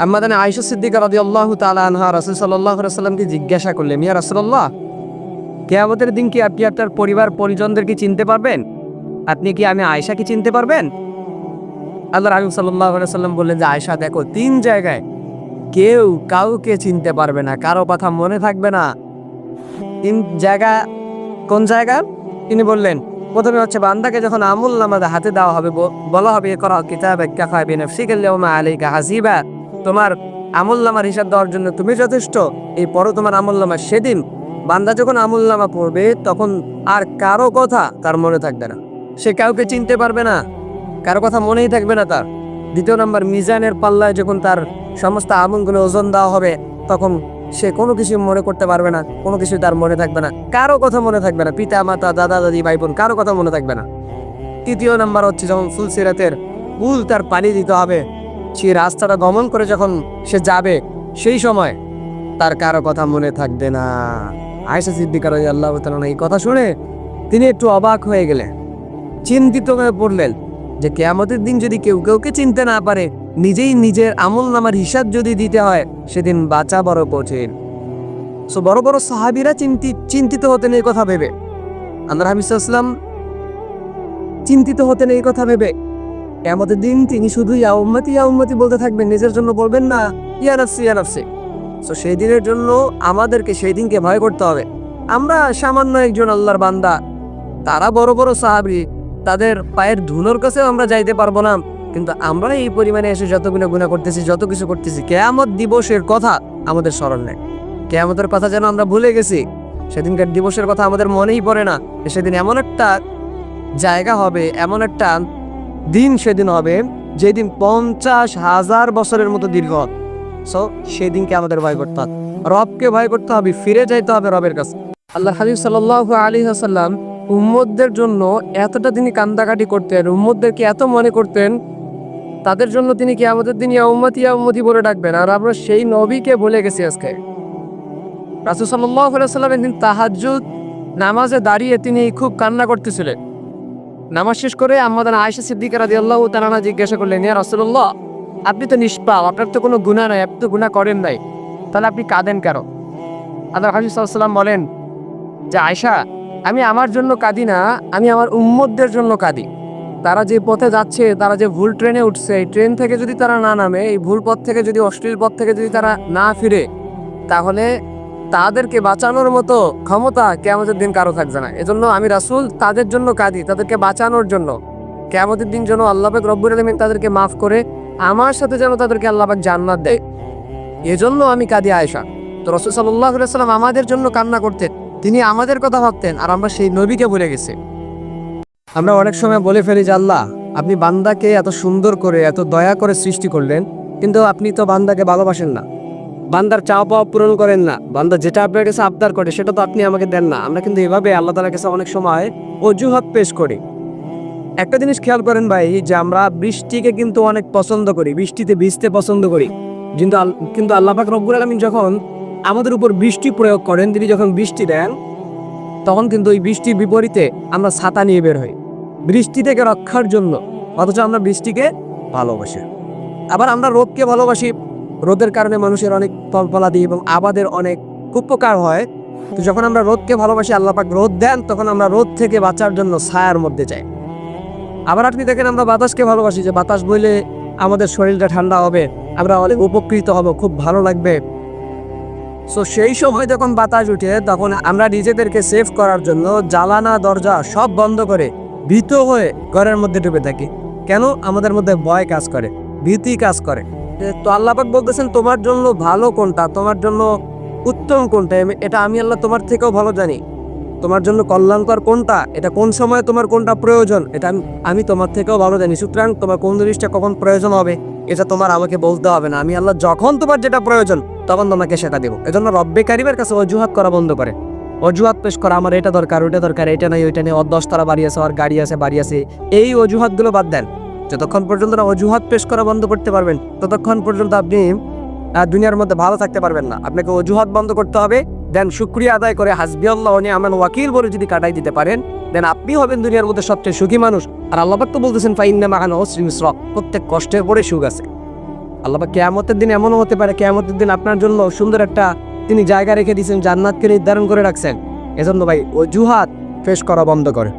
আম্মা জানে আয়েশা সিদ্দিকা রাদিয়াল্লাহু তাআলা আনহা রাসূল সাল্লাল্লাহু আলাইহি ওয়াসাল্লামকে জিজ্ঞাসা করলেন, ইয়া রাসূলুল্লাহ, কিয়ামতের দিন কি আপনি আপনার পরিবার পরিজনদেরকে চিনতে পারবেন? আপনি কি আমি আয়েশাকে চিনতে পারবেন? আল্লাহর হাবিব সাল্লাল্লাহু আলাইহি ওয়াসাল্লাম বললেন যে, আয়েশা দেখো, 3 জায়গায় কেউ কাউকে চিনতে পারবে না, কারো কথা মনে থাকবে না। 3 জায়গা, কোন জায়গা? তিনি বললেন, প্রথমে হচ্ছে বান্দাকে যখন আমুলনামা হাতে দেওয়া হবে, বলা হবে ইকরা কিতাবাকা কাফা বিনাফসিকা আল-ইয়াওমা আলাইকা হাসিবা, তোমার আমুলনামার হিসাব দেওয়ার জন্য তুমি যথেষ্ট, এই পরও তোমার আমুলনামা। সেদিন বান্দা যখন আমুলনামা পড়বে তখন আর কারো কথা তার মনে থাকবে না, সে কাউকে চিনতে পারবে না, কারো কথা মনেই থাকবে না তার। দ্বিতীয় নম্বর, মিজানের পাল্লায় যখন তার সমস্ত আমলগুলো ওজন দেওয়া হবে তখন সে কোনো কিছু মনে করতে পারবে না, কোনো কিছু তার মনে থাকবে না, কারো কথা মনে থাকবে না, পিতা মাতা দাদা দাদি ভাই বোন কারো কথা মনে থাকবে না। তৃতীয় নাম্বার হচ্ছে যখন ফুলসিরাতের পুল তার পানি দিতে হবে, সেই রাস্তাটা গমন করে যখন সে যাবে সেই সময় তার কারো কথা মনে থাকবে না। আয়েশা সিদ্দিকা রাদিয়াল্লাহু তাআলা এই কথা শুনে তিনি একটু অবাক হয়ে গেলেন, চিন্তিত হয়ে পড়লেন যে কিয়ামতের দিন যদি কেউ কাউকে চিনতে না পারে, নিজেই নিজের আমলনামার হিসাব যদি দিতে হয়, সেদিন বাঁচা বড় কঠিন। সো বড় বড় সাহাবীরা চিন্তিত হতেন এই কথা ভেবে, আল্লাহর হাবিব সাল্লাল্লাহু আলাইহি ওয়াসাল্লাম চিন্তিত হতেন এই কথা ভেবে। কিয়ামতের দিন তিনি শুধু ইয়া উম্মতি বলতে থাকবেন, নিজের জন্য বলবেন না ইয়া নাফসি ইয়া নাফসি। সো সেই দিনের জন্য আমাদেরকে সেই দিনকে ভয় করতে হবে। আমরা সামান্য একজন আল্লাহর বান্দা, তারা বড় বড় সাহাবী, তাদের পায়ের ধুলোর কাছেও আমরা যাইতে পারবো না, কিন্তু আমরা এই পরিমাণে এসে যতগুলো গুনাহ করতেছি, যত কিছু করতেছি, কিয়ামত দিবসের কথা আমাদের স্মরণ নেই। কিয়ামতের কথা যেন আমরা ভুলে গেছি, সেদিনকার দিবসের কথা আমাদের মনেই পড়ে না। সেদিন এমন একটা জায়গা হবে, এমন একটা দিন সেদিন হবে যেদিন 50,000 বছরের মতো দীর্ঘ। সো সেদিনকে আমাদের ভয় করতে হবে, রবকে ভয় করতে হবে, ফিরে যাইতে হবে রবের কাছে। আল্লাহ হাবিব সাল্লাল্লাহু আলাইহি ওয়াসাল্লাম উম্মতদের জন্য এতটা তিনি কান্দাকাটি করতেন, উম্মতদেরকে এত মনে করতেন, তাদের জন্য তিনি কিয়ামতের দিন ইয়া উম্মতি বলে ডাকবেন। আর আমরা সেই নবীকে ভুলে গেছি আজকে। রাসূল সাল্লাল্লাহু আলাইহি ওয়াসাল্লাম একদিন তাহাজ্জুদ নামাজে দাঁড়িয়ে তিনি খুব কান্না করতেছিলেন। নামাজ শেষ করে আম্মা আয়েশা সিদ্দিকা রাদিয়াল্লাহু তাআলা আনহা জিজ্ঞাসা করলেন, ইয়া রাসূলুল্লাহ, আপনি তো নিষ্পাপ, আপনার তো কোনো গুনাহ নাই, আপনি তো গুনাহ করেন নাই, তাহলে আপনি কাঁদেন কেন? আল্লাহর হাবিব সাল্লাল্লাহু আলাইহি ওয়াসাল্লাম বলেন যে, আয়েশা, আমি আমার জন্য কাঁদি না, আমি আমার উম্মতদের জন্য কাঁদি। তারা যে পথে যাচ্ছে, তারা যে ভুল ট্রেনে উঠছে, এই ট্রেন থেকে যদি তারা না নামে, এই ভুল পথ থেকে যদি, অশ্লীল পথ থেকে যদি তারা না ফিরে, তাহলে তাদেরকে বাঁচানোর মতো ক্ষমতা কিয়ামতের দিন কারো থাকবে না। এজন্য আমি রাসূল তাদের জন্য কাঁদি, তাদেরকে বাঁচানোর জন্য। কিয়ামতের দিন যেন আল্লাহ পাক রব্বুল আলামিন তাদেরকে মাফ করে আমার সাথে যেন তাদেরকে আল্লাহ পাক জান্নাত দেয়, এজন্য আমি কাঁদি আয়েশা। তো রাসূল সাল্লাল্লাহু আলাইহি ওয়াসাল্লাম আমাদের জন্য কান্না করতেন, তিনি আমাদের কথা ভাবতেন, আর আমরা সেই নবীকে ভুলে গেছি। আমরা অনেক সময় বলে ফেলি যে, আল্লাহ, আপনি বান্দাকে এত সুন্দর করে, এত দয়া করে সৃষ্টি করলেন, কিন্তু আপনি তো বান্দাকে ভালোবাসেন না, বান্দার চাওয়া পাওয়া পূরণ করেন না, বান্দা যেটা আপনার কাছে আবদার করে সেটা তো আপনি আমাকে দেন না। আমরা কিন্তু এভাবে আল্লাহ তাআলার কাছে অনেক সময় অজুহাত পেশ করি। একটা জিনিস খেয়াল করেন ভাই, যে আমরা বৃষ্টিকে কিন্তু অনেক পছন্দ করি, বৃষ্টিতে ভিজতে পছন্দ করি, কিন্তু আল্লাহ পাক রব্বুল আলামিন যখন আমাদের উপর বৃষ্টি প্রয়োগ করেন, তিনি যখন বৃষ্টি দেন, তখন কিন্তু ওই বৃষ্টির বিপরীতে আমরা ছাতা নিয়ে বের হই বৃষ্টি থেকে রক্ষার জন্য, অথচ আমরা বৃষ্টিকে ভালোবাসি। আবার আমরা রোদকে ভালোবাসি, রোদের কারণে মানুষের অনেক ফলফলাদি এবং আবাদের অনেক উপকার হয়। তো যখন আমরা রোদকে ভালোবাসি, আল্লাহ পাক রোদ দেন, তখন আমরা রোদ থেকে বাঁচার জন্য ছায়ার মধ্যে যাই। আবার আপনি দেখেন, আমরা বাতাসকে ভালোবাসি, যে বাতাস বইলে আমাদের শরীরটা ঠান্ডা হবে, আমরা অনেক উপকৃত হব, খুব ভালো লাগবে। সো সেই সময় যখন বাতাস উঠে, তখন আমরা নিজেদেরকে সেভ করার জন্য জানালা দরজা সব বন্ধ করে ভীত হয়ে ঘরের মধ্যে ডুবে থাকি। কেন? আমাদের মধ্যে ভয় কাজ করে, ভীতি কাজ করে। তো আল্লাহ পাক বলতেছেন, তোমার জন্য ভালো কোনটা, তোমার জন্য উত্তম কোনটা, এটা আমি আল্লাহ তোমার থেকেও ভালো জানি। তোমার জন্য কল্যাণকর কোনটা, এটা কোন সময় তোমার কোনটা প্রয়োজন, এটা আমি তোমার থেকেও ভালো জানি। সুতরাং তোমার কোন জিনিসটা কখন প্রয়োজন হবে, এটা তোমার আমাকে বলতে হবে না। আমি আল্লাহ যখন তোমার যেটা প্রয়োজন তখন তোমাকে সেটা দেবো। এজন্য রব্বে কারিমের কাছে অজুহাত করা বন্ধ করে, অজুহাত পেশ করা, আমার এটা দরকার, ওইটা দরকার, এটা নাই ওইটা নেই, ওর 10 তলা বাড়ি আছে, ওর গাড়ি আছে, বাড়ি আছে, এই অজুহাতগুলো বাদ দেন। যতক্ষণ পর্যন্ত না অজুহাত পেশ করা বন্ধ করতে পারবেন, ততক্ষণ পর্যন্ত আপনি দুনিয়ার মধ্যে ভালো থাকতে পারবেন না। আপনাকে অজুহাত বন্ধ করতে হবে, দেন শুকরিয়া আদায় করে হাসবি আল্লাহ ওয়া নি'মাল ওয়াকিল বলে যদি কাটাই দিতে পারেন, দেন আপনি হবেন দুনিয়ার মধ্যে সবচেয়ে সুখী মানুষ। আর আল্লাহ পাক তো বলতেছেন, ফাইন্না মা'আল উসরি ইউসরা, প্রত্যেক কষ্টের পরে সুখ আছে। আল্লাহ পাক কিয়ামতের দিন এমনও হতে পারে, কিয়ামতের দিন আপনার জন্য সুন্দর একটা তিনি জায়গা রেখে দিয়েছেন, জান্নাতকে নির্ধারণ করে রাখছেন। এজন্য ভাই অজুহাত পেশ করা বন্ধ করে।